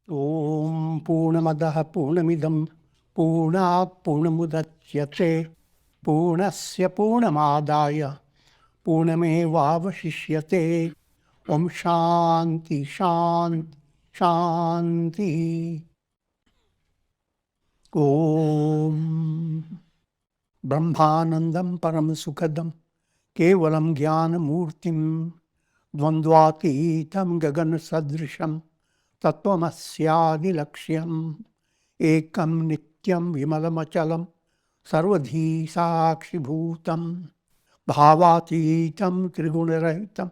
Om Purnamadaha Purnamidam Purnat Purnamudachyate Purnasya Purnamadaya Purnamevavashishyate Om Shanti Shanti Shanti. Om Brahmanandam Param Sukhadam Kevalam Jnana Murtim Dvandvatitam Gagan Sadrisham Tattvamasya Lakshyan Ekam Nityam Vimalamachalam Sarvadhi Sakshi Bhutam Bhavatitam Trigunarahitam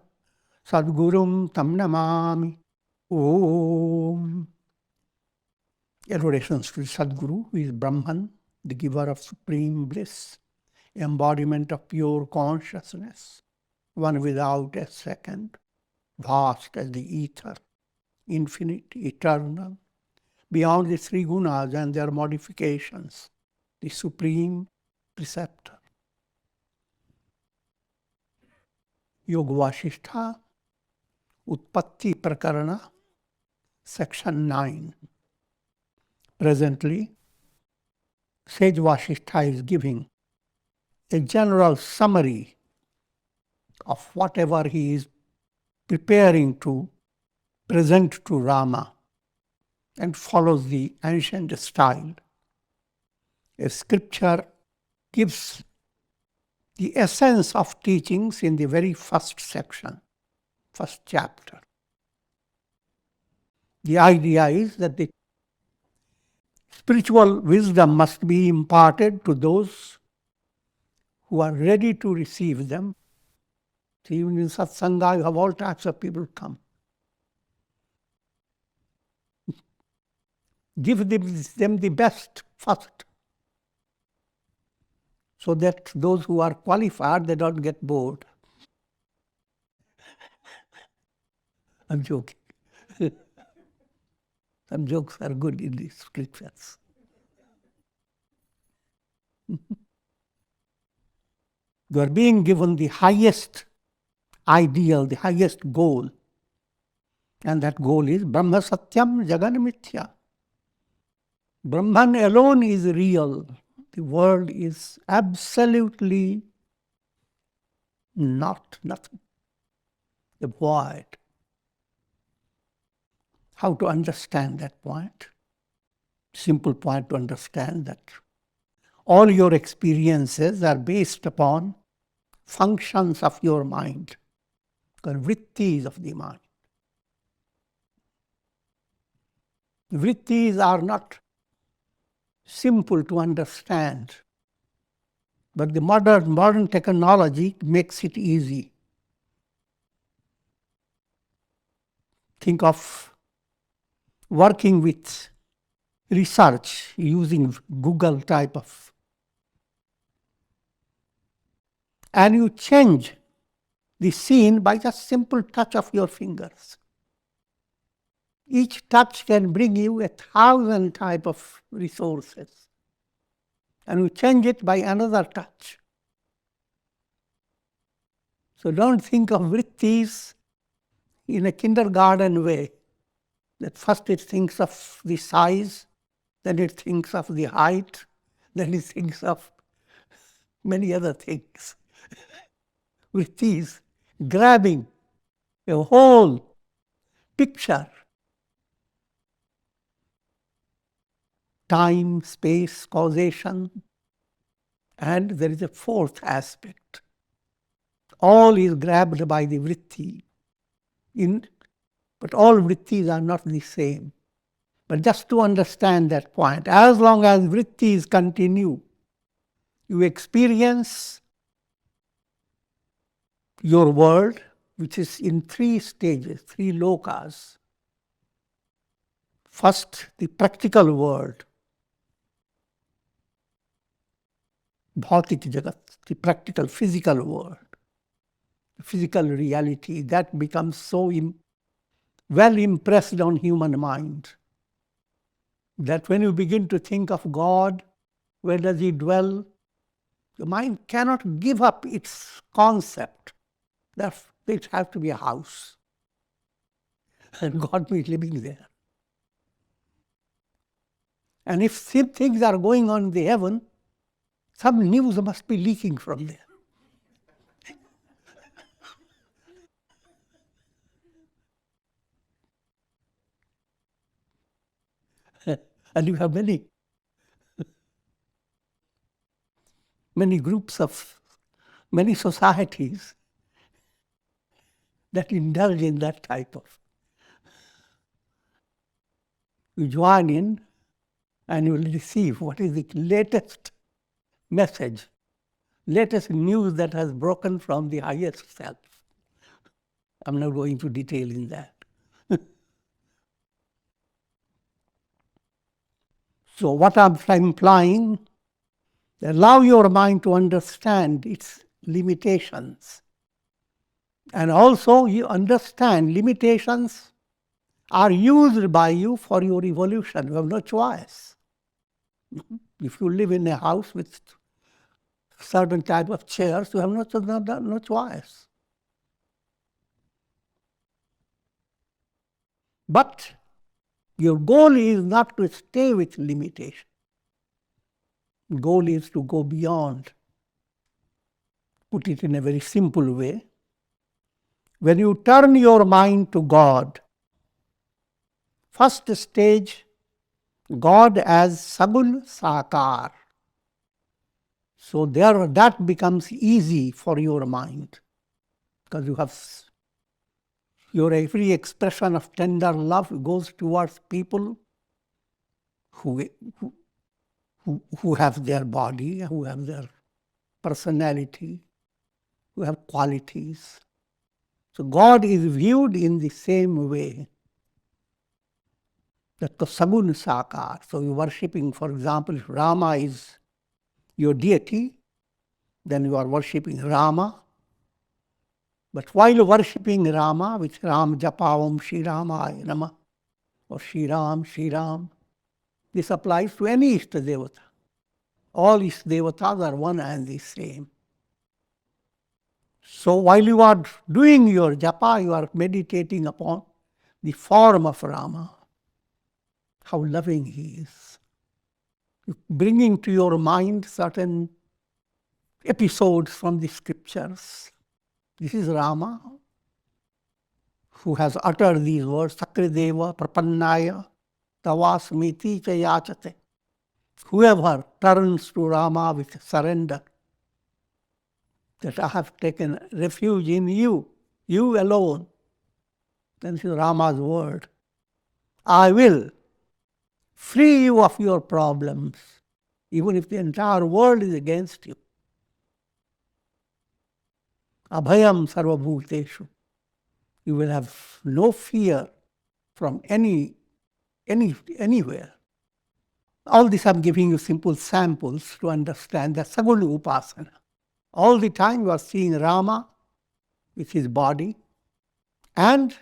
Sadgurum Tam Namami. Om. Adorations to Sadguru, who is Brahman, the giver of supreme bliss, embodiment of pure consciousness, one without a second, vast as the ether, infinite, eternal, beyond the three gunas and their modifications, the supreme preceptor. Yoga Vasishtha, Utpatti Prakarana, section 9. Presently, Sage Vasishtha is giving a general summary of whatever he is preparing to present to Rama, and follows the ancient style. A scripture gives the essence of teachings in the very first section, first chapter. The idea is that the spiritual wisdom must be imparted to those who are ready to receive them. So even in satsanga, you have all types of people come. Give them the best first, so that those who are qualified, they don't get bored. I'm joking. Some jokes are good in these scriptures. You are being given the highest ideal, the highest goal. And that goal is Brahma Satyam Jagan Mithya. Brahman alone is real. The world is absolutely nothing. The void. How to understand that point? Simple point to understand that all your experiences are based upon functions of your mind, vrittis of the mind. Vrittis are not simple to understand, but the modern technology makes it easy. Think of working with research using Google type of, and you change the scene by just simple touch of your fingers. Each touch can bring you 1,000 type of resources, and you change it by another touch. So don't think of vrittis in a kindergarten way, that first it thinks of the size, then it thinks of the height, then it thinks of many other things. Vrittis grabbing a whole picture. Time, space, causation, and there is a fourth aspect. All is grabbed by the vritti. But all vrittis are not the same. But just to understand that point, as long as vrittis continue, you experience your world, which is in 3 stages, 3 lokas. First, the practical world, bhautik jagat, the practical physical world, the physical reality, that becomes so well impressed on human mind that when you begin to think of God, where does He dwell? The mind cannot give up its concept that it has to be a house and God be living there. And if things are going on in the heaven, some news must be leaking from there. And you have many groups of, many societies that indulge in that type of. You join in and you will receive what is the latest message, latest news that has broken from the highest self. I'm not going into detail in that. So what I'm implying, allow your mind to understand its limitations. And also you understand limitations are used by you for your evolution. You have no choice. If you live in a house with certain type of chairs, you have no choice. But your goal is not to stay with limitation. The goal is to go beyond. Put it in a very simple way. When you turn your mind to God, first stage, God as Sagun Sakar. So there, that becomes easy for your mind, because you have your every expression of tender love goes towards people who have their body, who have their personality, who have qualities. So God is viewed in the same way. That the Sagun Sakar. So you're worshipping, for example, if Rama is your deity, then you are worshipping Rama. But while worshipping Rama, with Ram Japavam Shri Ramaya Namah, or Shri Ram, this applies to any Ishta Devata. All Ishta Devatas are one and the same. So while you are doing your japa, you are meditating upon the form of Rama, how loving he is. Bringing to your mind certain episodes from the scriptures. This is Rama, who has uttered these words, Sakrideva Prapannaya Tavasmiti Chayachate. Whoever turns to Rama with surrender, that I have taken refuge in you alone. Then this is Rama's word. I will free you of your problems, even if the entire world is against you. Abhayam sarvabhuteshu. You will have no fear from anywhere. All this I'm giving you simple samples to understand the Saguna Upasana. All the time you are seeing Rama with his body, and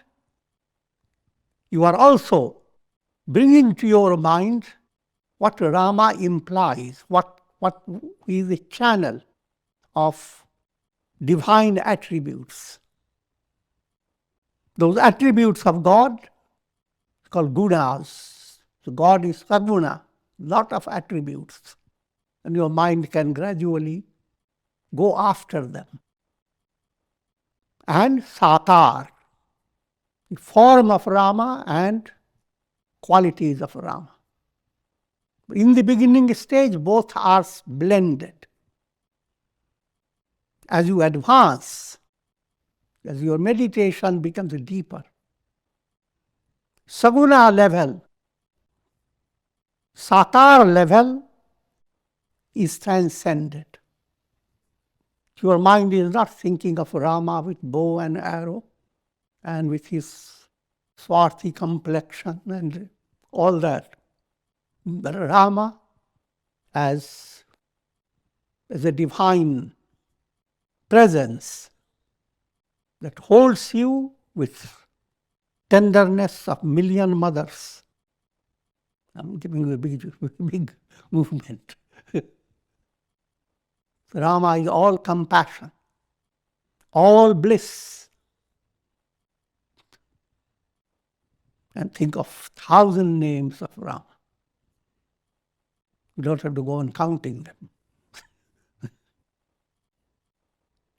you are also bringing to your mind what Rama implies, what is the channel of divine attributes. Those attributes of God called gunas. So God is saguna, lot of attributes. And your mind can gradually go after them. And sakar, the form of Rama and qualities of Rama. In the beginning stage, both are blended. As you advance, as your meditation becomes deeper, Saguna level, Sakar level is transcended. Your mind is not thinking of Rama with bow and arrow and with his swarthy complexion and all that. But Rama as a divine presence that holds you with tenderness of million mothers. I'm giving you a big movement. Rama is all compassion, all bliss. And think of 1,000 names of Rama. You don't have to go on counting them.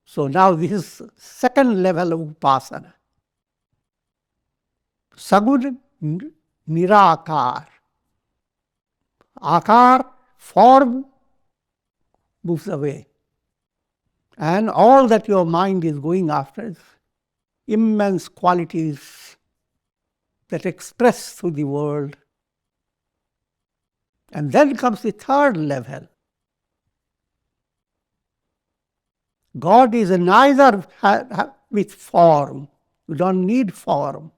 So now this is second level of upasana. Sagun nirakar. Akar, form, moves away. And all that your mind is going after is immense qualities that express through the world. And then comes the third level. God is neither with form. You don't need form.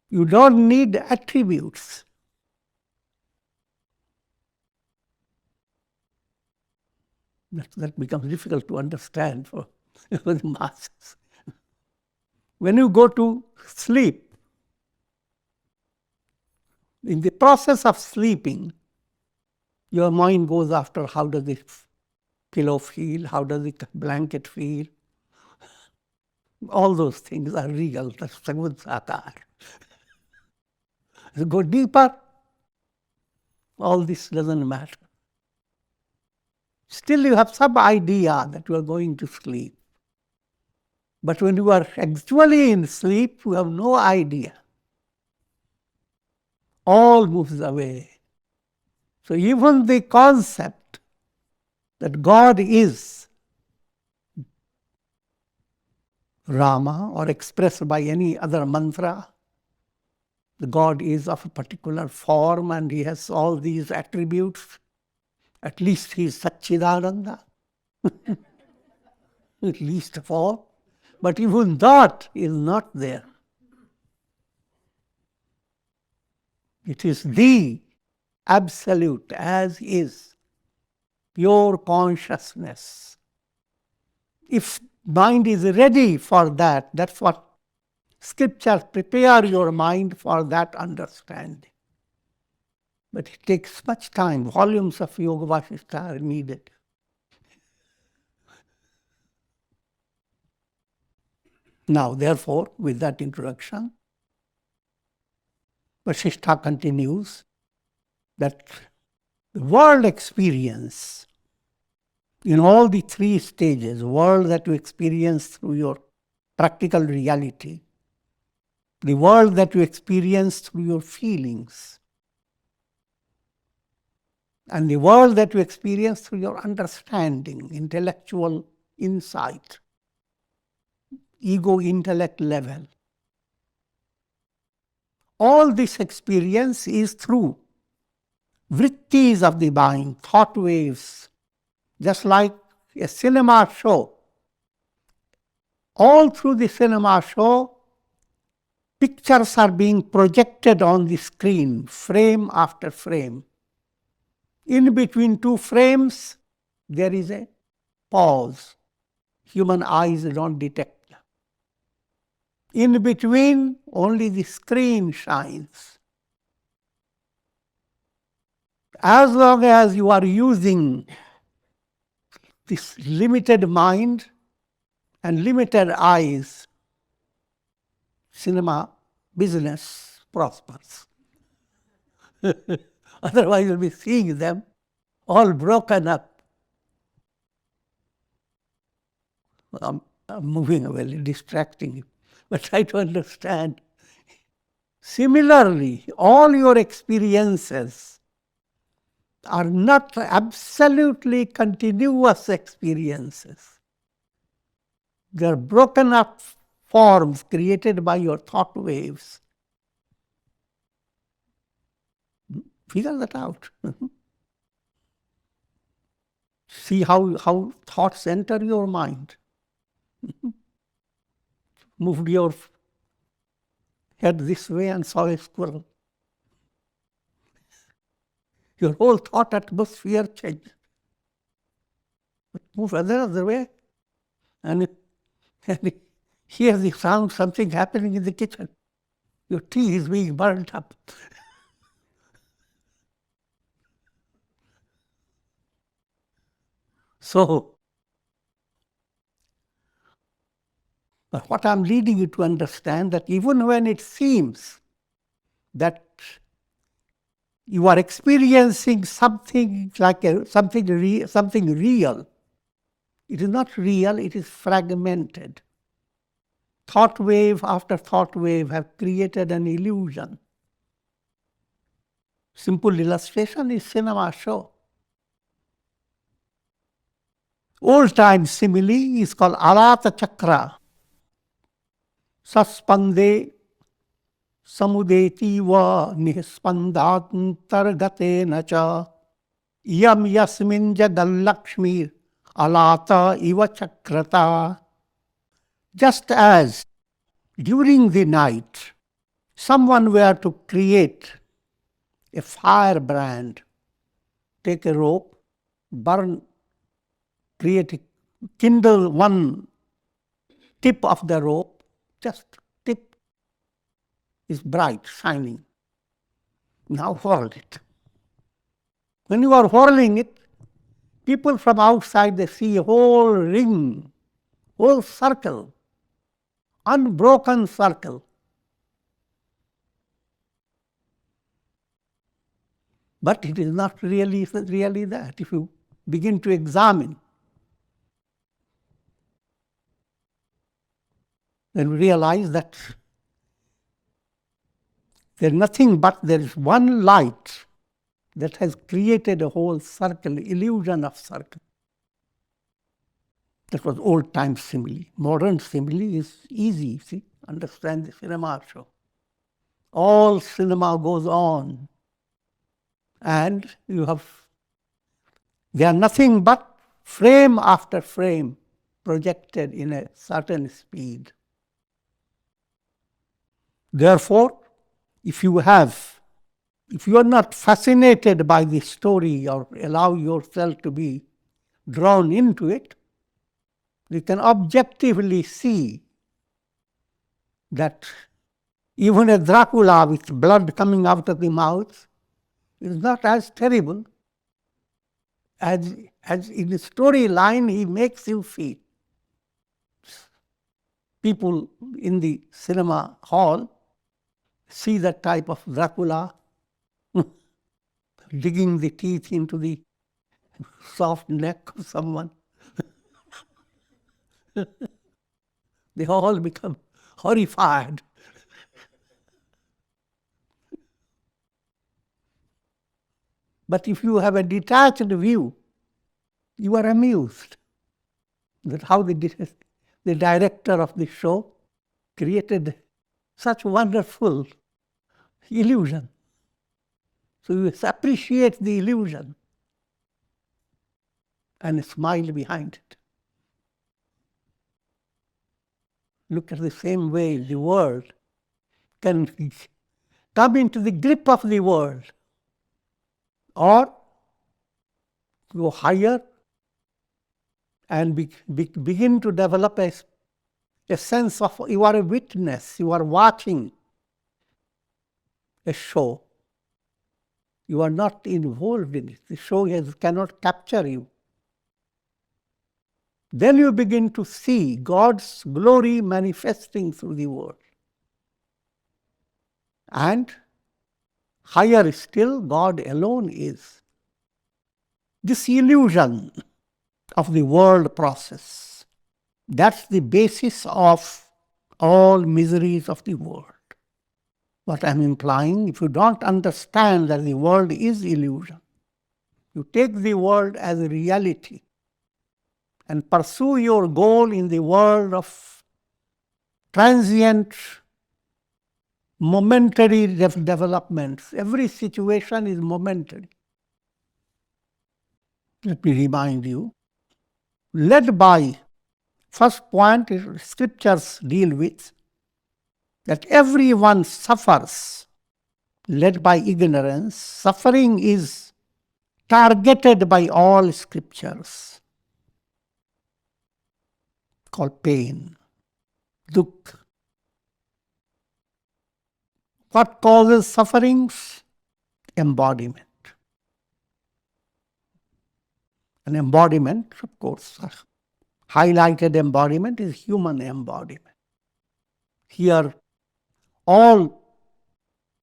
You don't need attributes. That becomes difficult to understand for the masses. When you go to sleep, in the process of sleeping, your mind goes after how does the pillow feel, how does the blanket feel. All those things are real. That's Sagud Sakar. You go deeper, all this doesn't matter. Still you have some idea that you are going to sleep. But when you are actually in sleep, you have no idea. All moves away. So even the concept that God is Rama or expressed by any other mantra, the God is of a particular form and he has all these attributes. At least he is Satchidananda, at least of all. But even that is not there. It is the absolute as is, pure consciousness. If mind is ready for that, that's what scriptures prepare your mind for that understanding. But it takes much time. Volumes of Yoga Vasishtha are needed. Now, therefore, with that introduction, Vasishtha continues that the world experience in all the three stages, world that you experience through your practical reality, the world that you experience through your feelings, and the world that you experience through your understanding, intellectual insight, ego-intellect level. All this experience is through vrittis of the mind, thought waves, just like a cinema show. All through the cinema show, pictures are being projected on the screen, frame after frame. In between two frames, there is a pause. Human eyes don't detect. In between, only the screen shines. As long as you are using this limited mind and limited eyes, cinema business prospers. Otherwise, you'll be seeing them all broken up. I'm moving away, distracting you. But try to understand. Similarly, all your experiences are not absolutely continuous experiences. They are broken up forms created by your thought waves. Figure that out. See how thoughts enter your mind. Moved your head this way and saw a squirrel. Your whole thought atmosphere changed. But move other way and hear the sound, something happening in the kitchen. Your tea is being burned up. So, but what I'm leading you to understand that even when it seems that You are experiencing something like something real. It is not real, it is fragmented. Thought wave after thought wave have created an illusion. Simple illustration is cinema show. Old-time simile is called Alata Chakra. Saspande samudeti va nihspandantargatena cha yam yasmin jagallakshmi alata iva chakrata. Just as during the night someone were to create a firebrand, take a rope, burn, kindle one tip of the rope, just tip is bright, shining. Now whirl it. When you are whirling it, people from outside, they see a whole ring, whole circle, unbroken circle. But it is not really that. If you begin to examine, then we realize that there is nothing but there is one light that has created a whole circle, illusion of circle. That was old-time simile. Modern simile is easy, see, understand the cinema show. All cinema goes on. And they are nothing but frame after frame projected in a certain speed. Therefore, if you are not fascinated by the story or allow yourself to be drawn into it, you can objectively see that even a Dracula with blood coming out of the mouth is not as terrible as in the storyline he makes you feel. People in the cinema hall see that type of Dracula digging the teeth into the soft neck of someone. They all become horrified. But if you have a detached view, you are amused that how the director of the show created such wonderful illusion. So you appreciate the illusion and smile behind it. Look at the same way the world can come into the grip of the world or go higher and begin to develop a sense of you are a witness, you are watching a show. You are not involved in it. The show cannot capture you. Then you begin to see God's glory manifesting through the world. And higher still, God alone is. This illusion of the world process, that's the basis of all miseries of the world. What I'm implying, if you don't understand that the world is illusion, you take the world as a reality and pursue your goal in the world of transient, momentary developments. Every situation is momentary. Let me remind you, led by, first point scriptures deal with, that everyone suffers, led by ignorance. Suffering is targeted by all scriptures, called pain, dukh. What causes sufferings? Embodiment. An embodiment, of course, highlighted embodiment is human embodiment. Here, all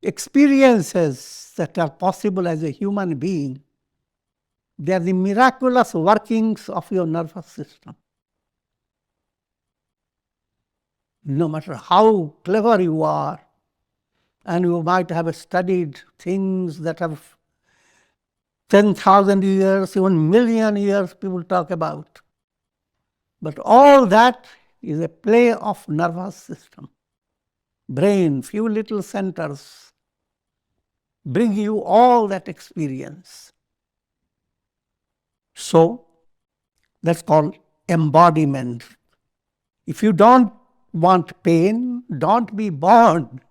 experiences that are possible as a human being, they are the miraculous workings of your nervous system. No matter how clever you are, and you might have studied things that have 10,000 years, even million years people talk about. But all that is a play of nervous system. Brain, few little centers bring you all that experience. So that's called embodiment. If you don't want pain, don't be born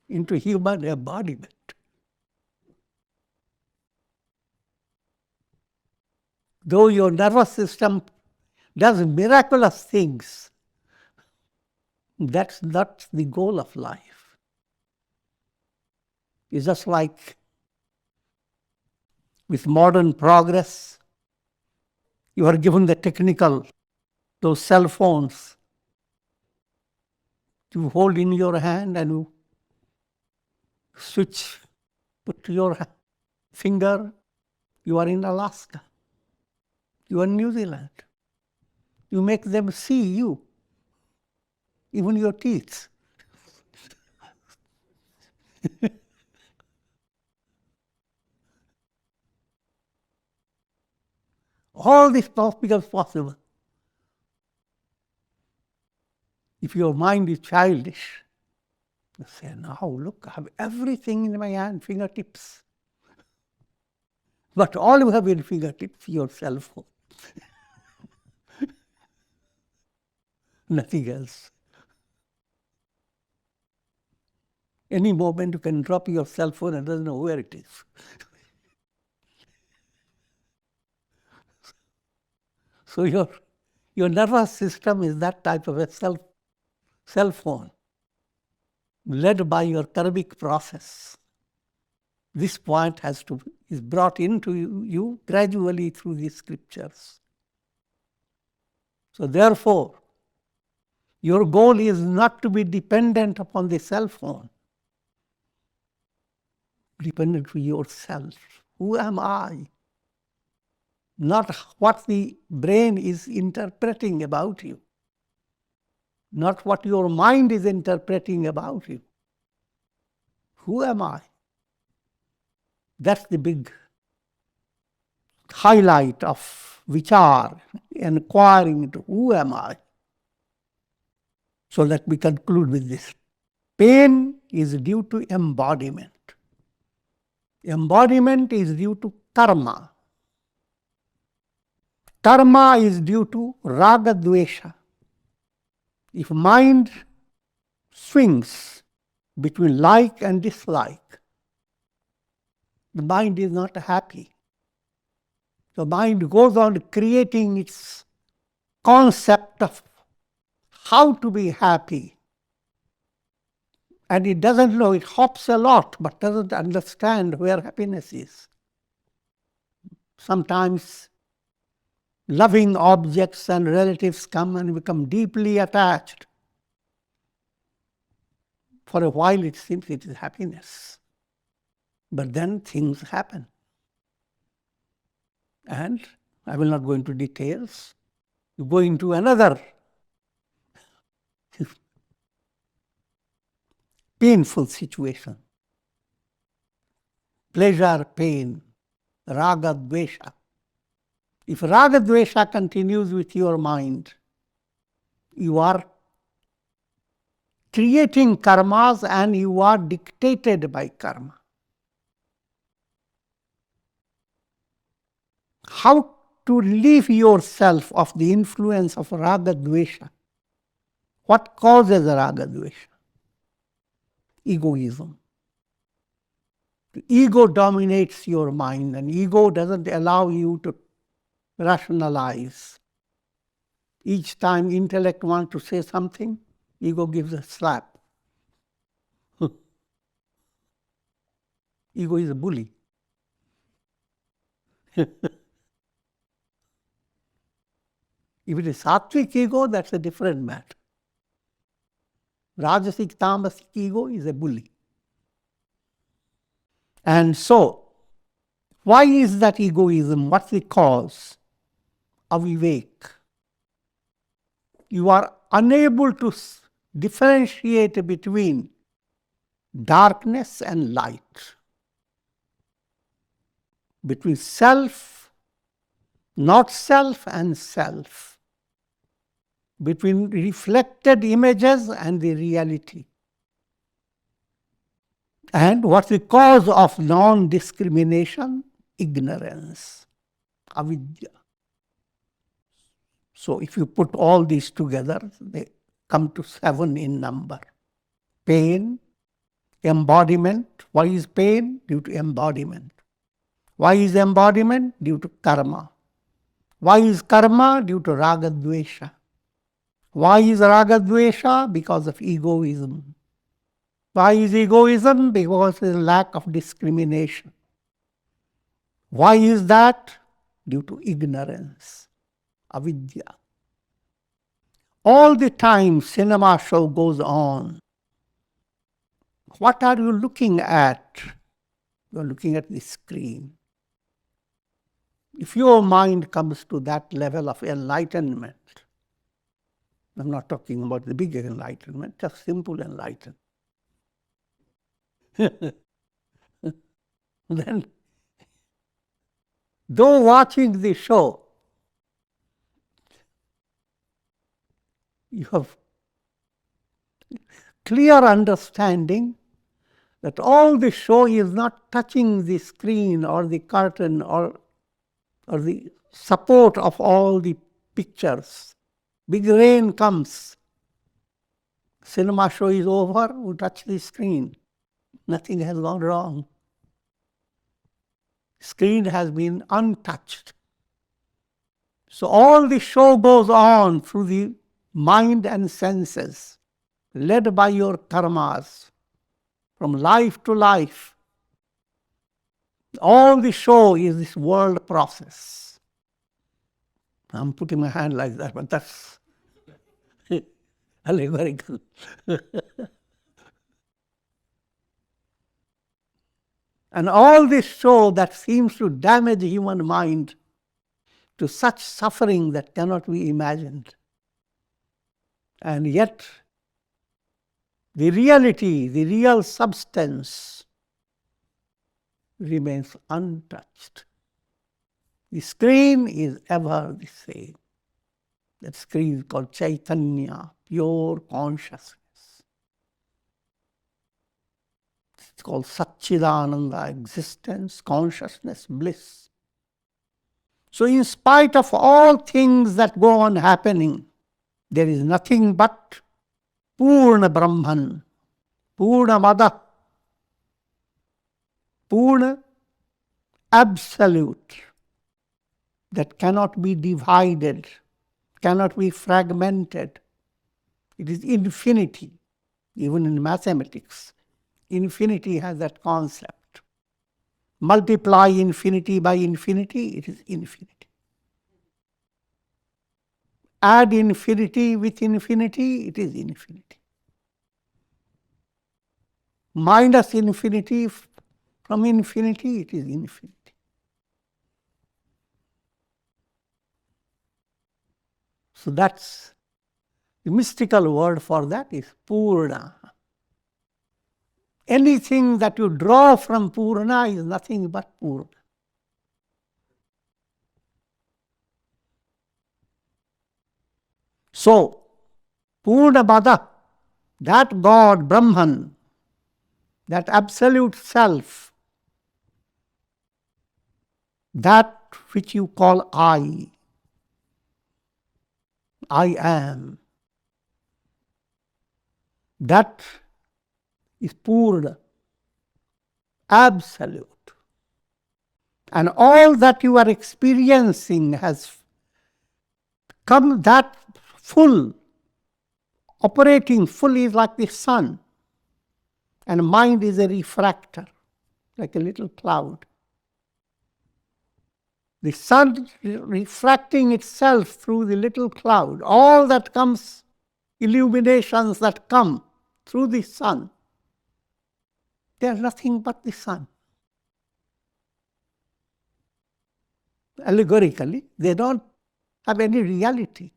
into human embodiment. Though your nervous system does miraculous things, that's not the goal of life. It's just like with modern progress, you are given the technical, those cell phones you hold in your hand and you switch, put your finger, you are in Alaska, you are in New Zealand. You make them see you, even your teeth. All this becomes possible if your mind is childish. You say, now look, I have everything in my hand, fingertips. But all you have in fingertips, your cell phone. Nothing else. Any moment you can drop your cell phone and doesn't know where it is. So your nervous system is that type of a cell phone, led by your karmic process. This point is brought into you gradually through these scriptures. So therefore, your goal is not to be dependent upon the cell phone, dependent on yourself. Who am I? Not what the brain is interpreting about you, not what your mind is interpreting about you. Who am I? That's the big highlight of vichar, inquiring into who am I. So let me conclude with this. Pain is due to embodiment. Embodiment is due to karma. Karma is due to raga dvesha. If mind swings between like and dislike, the mind is not happy. The mind goes on creating its concept of how to be happy. And it doesn't know, it hops a lot, but doesn't understand where happiness is. Sometimes loving objects and relatives come and become deeply attached. For a while it seems it is happiness. But then things happen. And I will not go into details. You go into another painful situation. Pleasure, pain, raga, dvesha. If raga, dvesha continues with your mind, you are creating karmas and you are dictated by karma. How to relieve yourself of the influence of raga, dvesha? What causes raga, dvesha? Egoism. The ego dominates your mind, and ego doesn't allow you to rationalize. Each time intellect wants to say something, ego gives a slap. Ego is a bully. If it is sattvic ego, that's a different matter. Rajasic, tamasic ego is a bully. And so, why is that egoism? What's the cause? Avivek. You are unable to differentiate between darkness and light, between self, not self, and self, between reflected images and the reality. And what's the cause of non-discrimination? Ignorance, avidya. So if you put all these together, they come to 7 in number. Pain, embodiment. Why is pain? Due to embodiment. Why is embodiment? Due to karma. Why is karma? Due to raga dvesha. Why is raga dvesha? Because of egoism. Why is egoism? Because of the lack of discrimination. Why is that? Due to ignorance, avidya. All the time cinema show goes on. What are you looking at? You're looking at the screen. If your mind comes to that level of enlightenment, I'm not talking about the bigger enlightenment, just simple enlightenment, then, though watching the show, you have clear understanding that all the show is not touching the screen or the curtain or the support of all the pictures. Big rain comes. Cinema show is over, we touch the screen. Nothing has gone wrong. Screen has been untouched. So all the show goes on through the mind and senses, led by your karmas, from life to life. All the show is this world process. I'm putting my hand like that, but that's allegorical. And all this show that seems to damage human mind to such suffering that cannot be imagined. And yet, the reality, the real substance remains untouched. The screen is ever the same. That screen is called Chaitanya, pure consciousness. It's called Satchidananda, existence, consciousness, bliss. So in spite of all things that go on happening, there is nothing but Purna Brahman, Purna Mada, Purna absolute, that cannot be divided, cannot be fragmented. It is infinity, even in mathematics. Infinity has that concept. Multiply infinity by infinity, it is infinity. Add infinity with infinity, it is infinity. Minus infinity from infinity, it is infinity. So that's the mystical word for that is Purna. Anything that you draw from Purna is nothing but Purna. So, Purna Mada, that God, Brahman, that absolute self, that which you call I am, that is Purna, absolute. And all that you are experiencing has come that full, operating fully like the sun. And mind is a refractor, like a little cloud. The sun refracting itself through the little cloud. All that comes, illuminations that come through the sun, they are nothing but the sun. allegorically, they don't have any reality.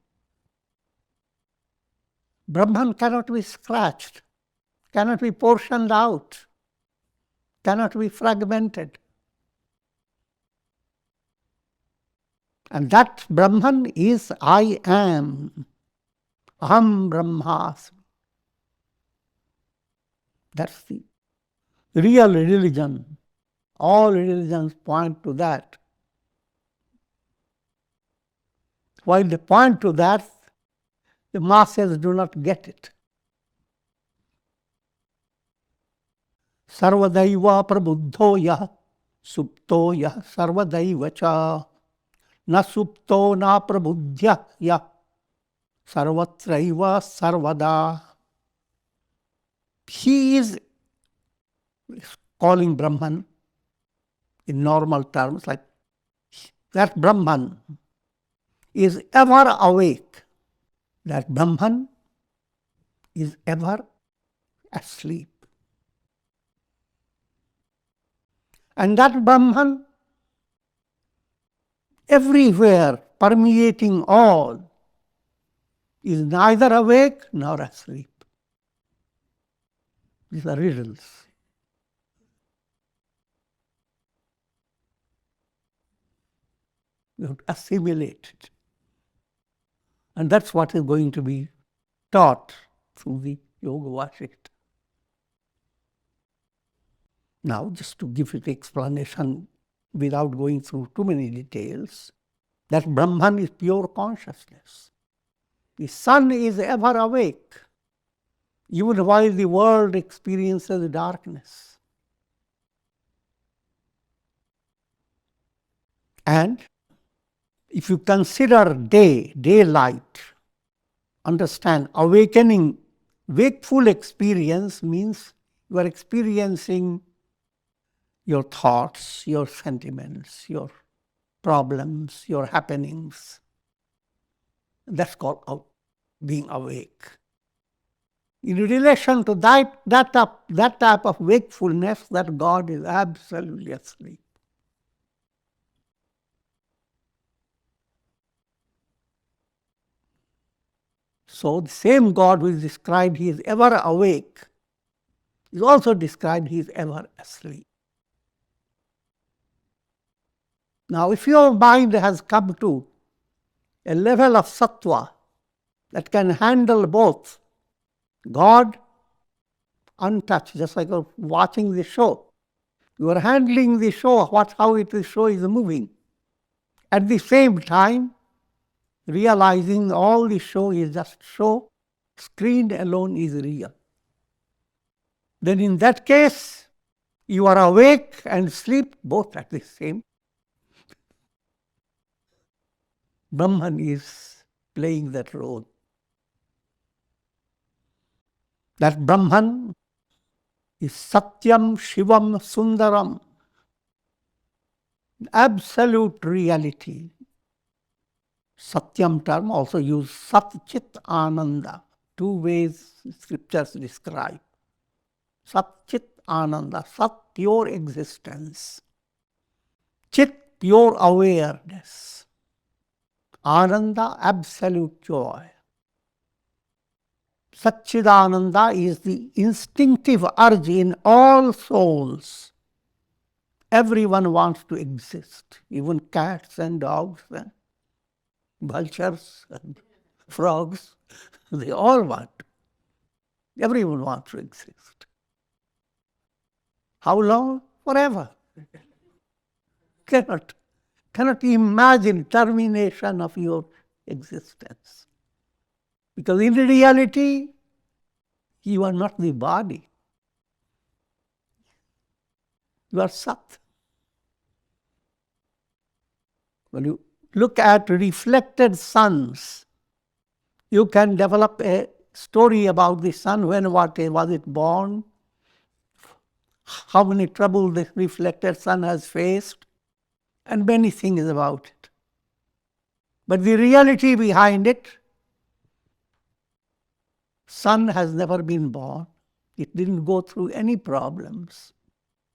Brahman cannot be scratched, cannot be portioned out, cannot be fragmented. And that Brahman is I am. Aham Brahmasmi. That's the real religion. All religions point to that. While they point to that, the masses do not get it. Sarvadaiva prabuddho yah, supto yah sarvadaiva cha, na supto na prabuddhya yah, sarvatraiva sarvada. He is calling Brahman in normal terms, like that Brahman is ever awake. That Brahman is ever asleep. And that Brahman, everywhere, permeating all, is neither awake nor asleep. These are riddles. You have to assimilate it. And that's what is going to be taught through the Yoga Vashishta. Now, just to give it explanation without going through too many details, that Brahman is pure consciousness. The sun is ever awake, even while the world experiences darkness. And if you consider daylight, understand awakening, wakeful experience means you are experiencing your thoughts, your sentiments, your problems, your happenings. That's called being awake. In relation to that type of wakefulness, that God is absolutely asleep. So the same God who is described, he is ever awake, is also described, he is ever asleep. Now, if your mind has come to a level of sattva that can handle both God untouched, just like watching the show. You are handling the show, how the show is moving. At the same time, realizing all the show is just show, screen alone is real. Then in that case, you are awake and sleep both at the same. Brahman is playing that role. That Brahman is Satyam Shivam Sundaram, absolute reality. Satyam term also use Sat Chit Ananda. Two ways scriptures describe. Sat Chit Ananda, Sat pure existence, Chit pure awareness, Ananda absolute joy. Satchidananda is the instinctive urge in all souls. Everyone wants to exist, even cats and dogs and vultures and frogs. They all want. Everyone wants to exist. How long? Forever. Cannot imagine termination of your existence. Because in reality, you are not the body. You are Sat. When you look at reflected suns, you can develop a story about the sun, when, was it born, how many troubles the reflected sun has faced, and many things about it. But the reality behind it, sun has never been born. It didn't go through any problems.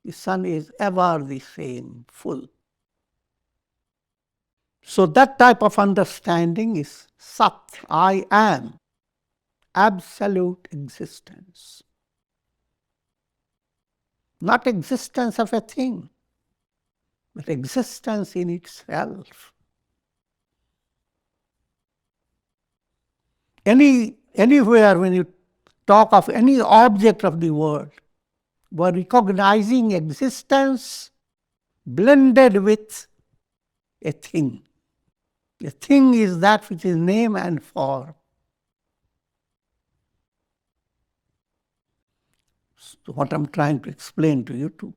The sun is ever the same, full. So that type of understanding is Sat, I am, absolute existence. Not existence of a thing, but existence in itself. Anywhere when you talk of any object of the world, we're recognizing existence blended with a thing. A thing is that which is name and form. So what I'm trying to explain to you to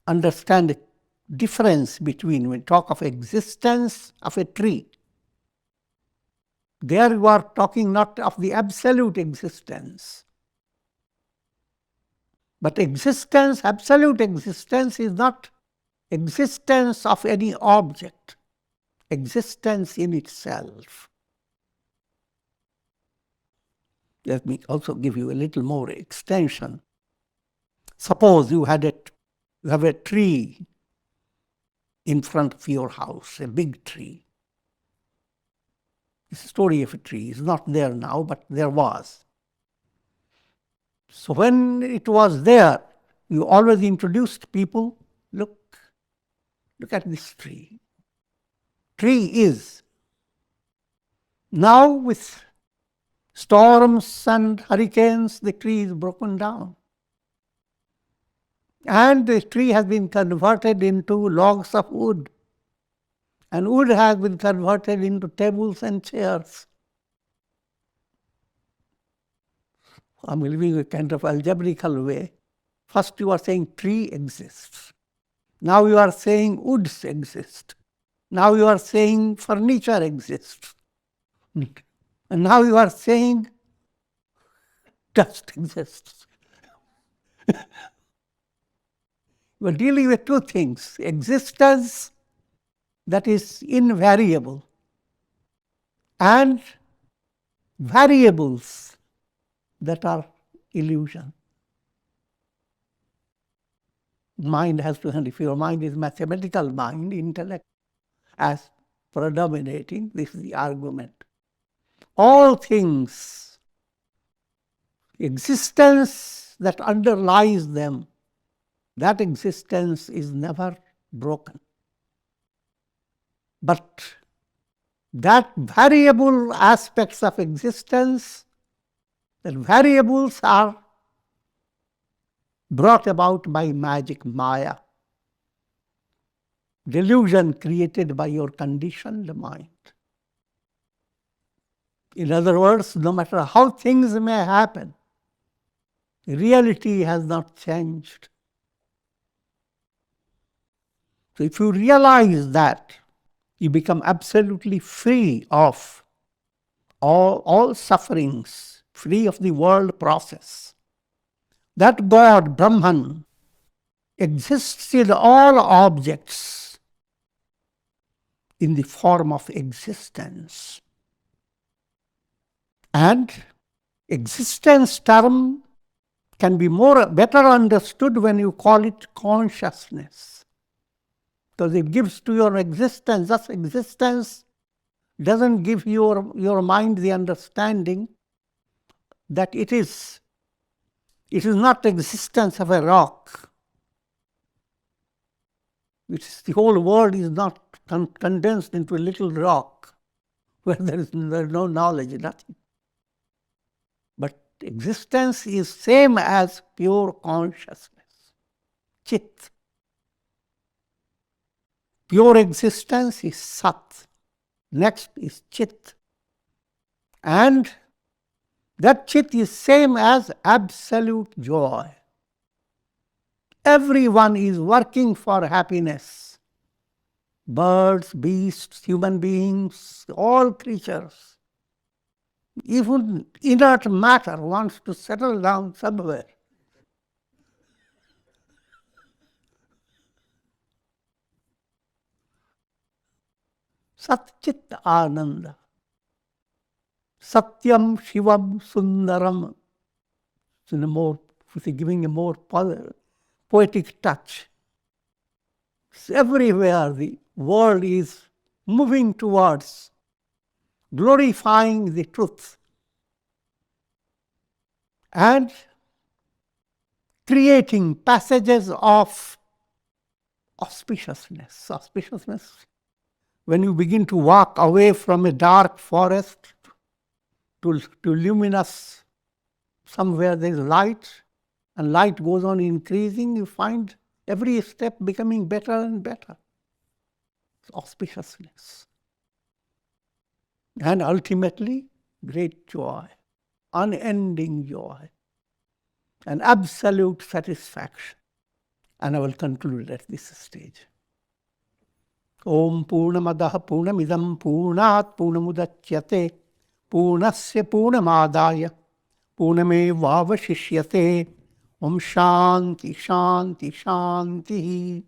understand the difference between when we talk of existence of a tree. There you are talking not of the absolute existence. But existence, absolute existence is not existence of any object. Existence in itself. Let me also give you a little more extension. Suppose you have a tree in front of your house, a big tree. The story of a tree is not there now, but there was. So when it was there, you always introduced people, look at this tree. Tree is. Now with storms and hurricanes, the tree is broken down. And the tree has been converted into logs of wood. And wood has been converted into tables and chairs. I'm living a kind of algebraical way. First you are saying tree exists. Now you are saying woods exist. Now you are saying furniture exists. And now you are saying dust exists. We're dealing with two things. Existence that is invariable and variables that are illusion. Mind has to handle. If your mind is mathematical mind, intellect as predominating, this is the argument. All things, existence that underlies them, that existence is never broken. But that variable aspects of existence, that variables are brought about by magic Maya, delusion created by your conditioned mind. In other words, no matter how things may happen, reality has not changed. So if you realize that, you become absolutely free of all sufferings, free of the world process. That God, Brahman, exists in all objects in the form of existence. And existence term can be better understood when you call it consciousness. Because it gives to your existence, thus existence doesn't give your mind the understanding that it is not existence of a rock. The whole world is not condensed into a little rock where there is no knowledge, nothing. But existence is same as pure consciousness, Chit. Pure existence is Sat. Next is Chit. And that Chit is same as absolute joy. Everyone is working for happiness. Birds, beasts, human beings, all creatures. Even inert matter wants to settle down somewhere. Sat Chit Ananda. Satyam Shivam Sundaram. Giving a more poetic touch. Everywhere the world is moving towards glorifying the truth and creating passages of auspiciousness. Auspiciousness, when you begin to walk away from a dark forest to luminous, somewhere there is light, and light goes on increasing, you find every step becoming better and better. Auspiciousness. And ultimately, great joy, unending joy, and absolute satisfaction. And I will conclude at this stage. Om Purnamadaha Purnamidam Purnat Purnamudachyate Purnasya Purnamadaya Purnamevavashishyate. Om Shanti Shanti Shanti.